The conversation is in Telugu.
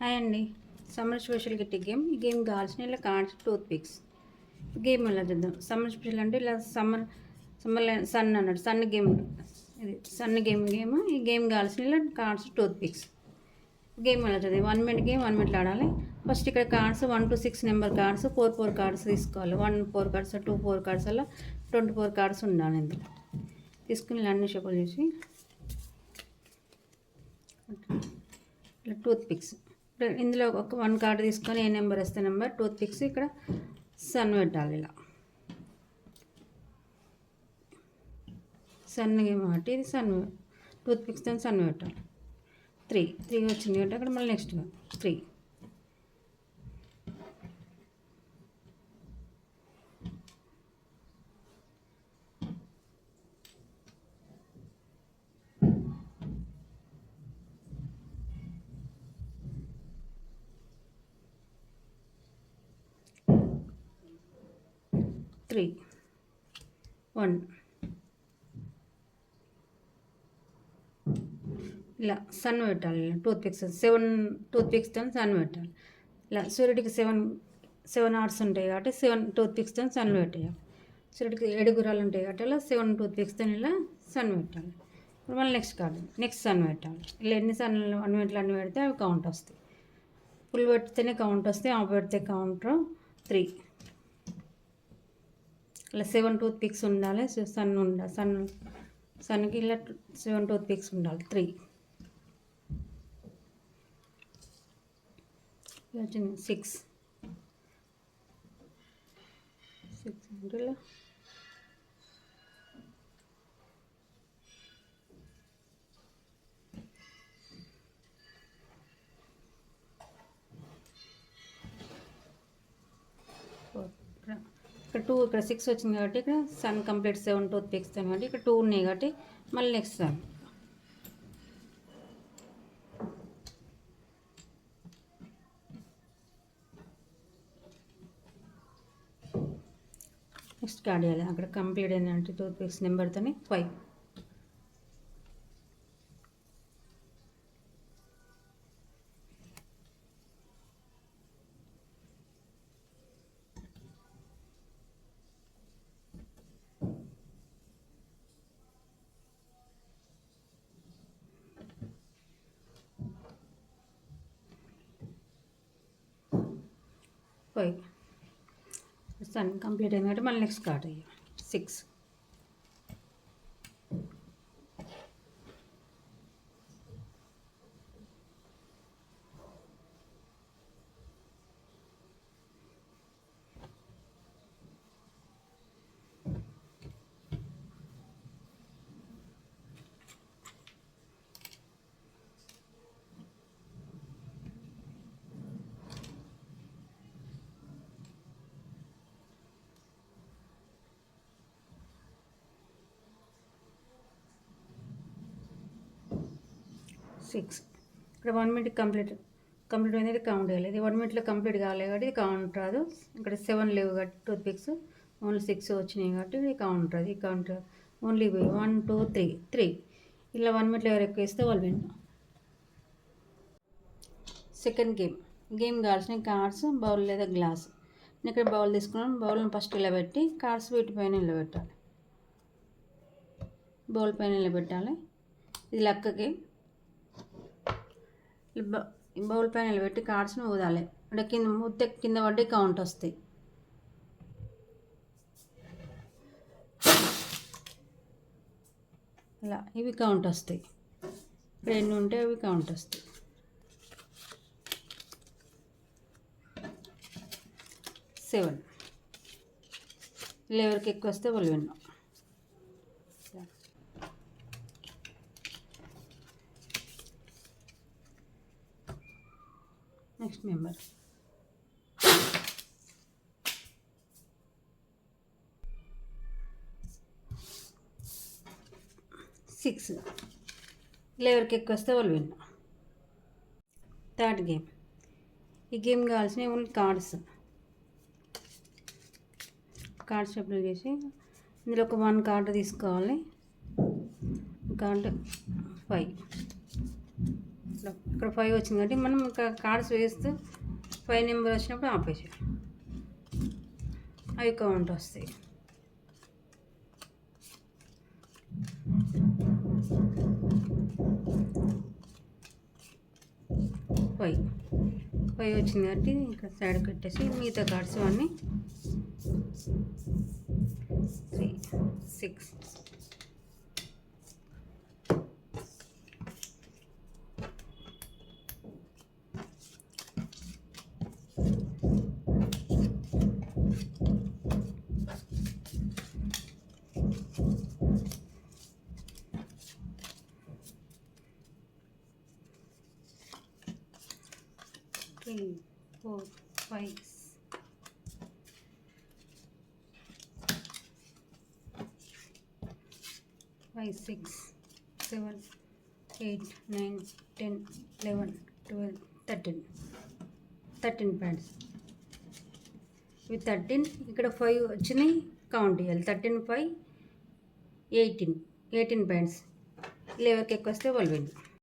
హాయ్ అండి. Summer special kitty game. ఈ గేమ్ కావాల్సిన ఇలా కార్డ్స్, టూత్ పిక్స్. గేమ్ ఎలా చేద్దాం. సమ్మర్ స్పెషల్ అంటే ఇలా సమ్మర్ సన్ అన్నాడు. సన్ గేమ్, ఇది సన్ గేమ్. ఈ గేమ్ కావాల్సిన ఇలా కార్డ్స్, టూత్ పిక్స్. గేమ్ ఎలా చేద్దాం. 1 minute గేమ్ 1 minute ఆడాలి. ఫస్ట్ ఇక్కడ cards 1 to 6 number cards 4 cards తీసుకోవాలి. 1 4 కార్డ్స్ 2 4 కార్డ్స్ అలా 24 కార్డ్స్ ఉండాలి. ఇందులో తీసుకుని అన్ని షఫల్ చేసి ఇలా టూత్ పిక్స్. ఇందులో ఒక 1 కార్డు తీసుకొని ఏ నెంబర్ వస్తే నెంబర్ టూత్ పిక్స్ ఇక్కడ సన్ పెట్టాలి. ఇలా సన్ గేమ్ కాబట్టి ఇది సన్ టూత్ పిక్స్ దాన్ని సన్ పెట్టాలి. 3 వచ్చింది అంటే అక్కడ మళ్ళీ నెక్స్ట్ 3. Three, 1 ఇలా సన్ పెట్టాలి. టూత్ పిక్స్ 7 టూత్ పిక్స్ తో సన్ పెట్టాలి. ఇలా సూర్యుడికి 7 హార్స్ ఉంటాయి కాబట్టి 7 టూత్ పిక్స్ తో సన్ పెట్టాలి. సూర్యుడికి 7 గుర్రాలు ఉంటాయి కాబట్టి ఇలా 7 టూత్ పిక్స్ తో ఇలా సన్ పెట్టాలి. ఇప్పుడు మళ్ళీ నెక్స్ట్ కార్డు నెక్స్ట్ సన్ పెట్టాలి. ఇలా ఎన్ని సన్లు 1 minute అన్ని పెడితే అవి కౌంట్ వస్తాయి. ఫుల్ పెడితేనే కౌంట్ వస్తాయి, ఆఫ్ పెడితే కౌంటర్ 3. ఇలా 7 టూత్ పిక్స్ ఉండాలి. సన్ ఉండాలి. సన్కి ఇలా 7 టూత్ పిక్స్ ఉండాలి. 3 వచ్చింది. 6 అంటే ఇలా ఇక్కడ 2 ఇక్కడ 6 వచ్చింది కాబట్టి ఇక్కడ సన్ కంప్లీట్ 7 టూత్ పిక్స్ కాబట్టి ఇక్కడ 2 ఉన్నాయి కాబట్టి మళ్ళీ నెక్స్ట్ సన్. నెక్స్ట్ కార్డ్ వేయాలి. అక్కడ కంప్లీట్ అయిందంటే టూత్ పిక్స్ నెంబర్తోనే 5. సన్ కంప్లీట్ అయింది కాబట్టి మళ్ళీ నెక్స్ట్ కార్డ్ అయ్యాయి. 6 ఇక్కడ 1 minute కంప్లీట్ అనేది కౌంట్ చేయాలి. ఇది 1 minute కంప్లీట్ కావాలి కాబట్టి ఇది కౌంట్ రాదు. ఇక్కడ 7 లేవు కాబట్టి టూత్ పిక్స్ ఓన్లీ 6 వచ్చినాయి కాబట్టి ఇది కౌంట్ రాదు. ఈ కౌంట్ ఓన్లీ 1 2 3 ఇలా 1 minute ఎవరు ఎక్కువ వేస్తే వాళ్ళు విన్. సెకండ్ గేమ్ కావాల్సిన కార్డ్స్, బౌల్ లేదా గ్లాస్. నేను ఇక్కడ బౌల్ తీసుకున్నాను. బౌల్ని ఫస్ట్ ఇలా పెట్టి కార్డ్స్ వీటిపైన నిలబెట్టాలి. బౌల్ పైన నిలబెట్టాలి. ఇది లక్కకి బౌల్ పైన నిలబెట్టి కార్డ్స్ని ఊదాలి. అంటే కింద పడ్డి కౌంట్ వస్తాయి. ఇలా ఇవి కౌంట్ వస్తాయి. ఇక్కడ ఎన్ని ఉంటే అవి కౌంట్ వస్తాయి. 7 ఇలా ఎవరికి ఎక్కువ వస్తే వాళ్ళు విన్నాం. నెక్స్ట్ నెంబర్ 6 ఇలా ఎవరికి ఎక్కువ వస్తే వాళ్ళు విన్నా. Third game. ఈ గేమ్ కావాల్సిన ఓన్లీ కార్డ్స్ షఫుల్ చేసి ఇందులో ఒక 1 కార్డు తీసుకోవాలి. కార్డు 5 ఇక్కడ 5 వచ్చింది కాబట్టి మనం ఇంకా కార్డ్స్ వేస్తూ 5 నెంబర్ వచ్చినప్పుడు ఆపేసి అవి కౌంట్ వస్తాయి. ఫైవ్ వచ్చింది కాబట్టి ఇంకా సైడ్ పెట్టేసి మిగతా కార్డ్స్ అన్నీ 3 6 3 4 5 5 6 7 8 9 10 11 12 13 ప్యాంట్స్. ఇవి 13 ఇక్కడ 5 వచ్చినాయి కౌంట్ చేయాలి. 13 5 18 ప్యాంట్స్. 11కి ఎక్కువ వస్తే 12.